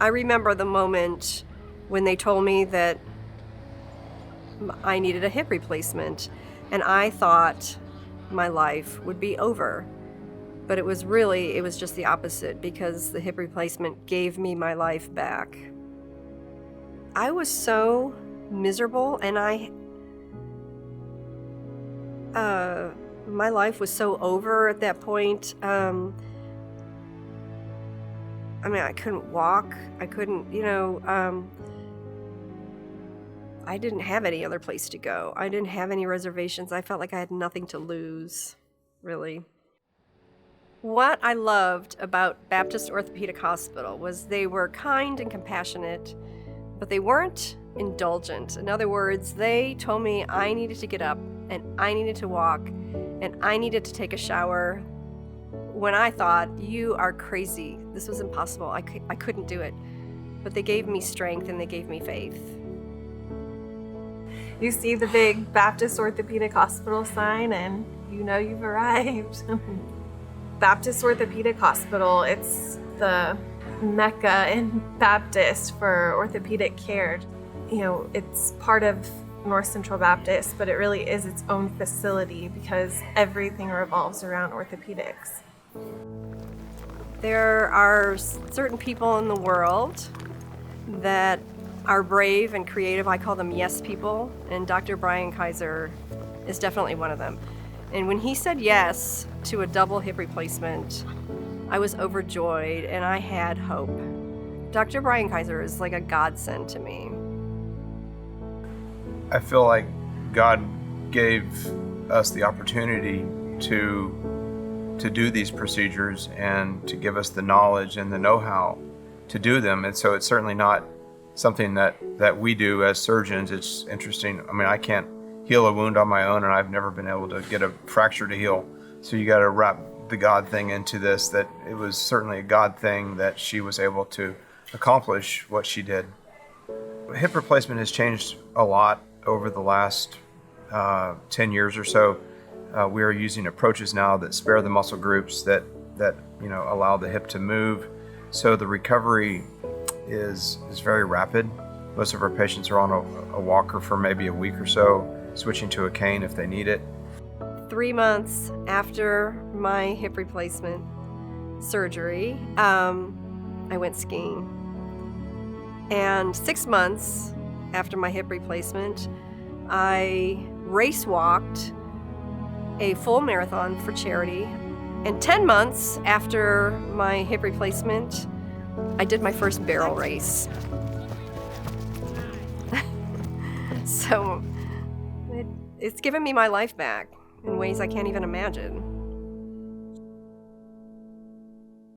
I remember the moment when they told me that I needed a hip replacement, and I thought my life would be over. But it was just the opposite, because the hip replacement gave me my life back. I was so miserable, and my life was so over at that point. I couldn't walk. I couldn't, I didn't have any other place to go. I didn't have any reservations. I felt like I had nothing to lose, really. What I loved about Baptist Orthopedic Hospital was they were kind and compassionate, but they weren't indulgent. In other words, they told me I needed to get up, and I needed to walk, and I needed to take a shower, when I thought, you are crazy. This was impossible. I couldn't do it. But they gave me strength, and they gave me faith. You see the big Baptist Orthopedic Hospital sign, and you know you've arrived. Baptist Orthopedic Hospital, it's the Mecca in Baptist for orthopedic care. It's part of North Central Baptist, but it really is its own facility because everything revolves around orthopedics. There are certain people in the world that are brave and creative. I call them yes people, and Dr. Brian Kaiser is definitely one of them. And when he said yes to a double hip replacement, I was overjoyed and I had hope. Dr. Brian Kaiser is like a godsend to me. I feel like God gave us the opportunity to do these procedures and to give us the knowledge and the know-how to do them. And so it's certainly not something that we do as surgeons. It's interesting. I can't heal a wound on my own, and I've never been able to get a fracture to heal. So you got to wrap the God thing into this, that it was certainly a God thing that she was able to accomplish what she did. Hip replacement has changed a lot over the last 10 years or so. We are using approaches now that spare the muscle groups that allow the hip to move. So the recovery is very rapid. Most of our patients are on a walker for maybe a week or so, switching to a cane if they need it. 3 months after my hip replacement surgery, I went skiing. And 6 months after my hip replacement, I race walked a full marathon for charity. And 10 months after my hip replacement, I did my first barrel race. So it's given me my life back in ways I can't even imagine.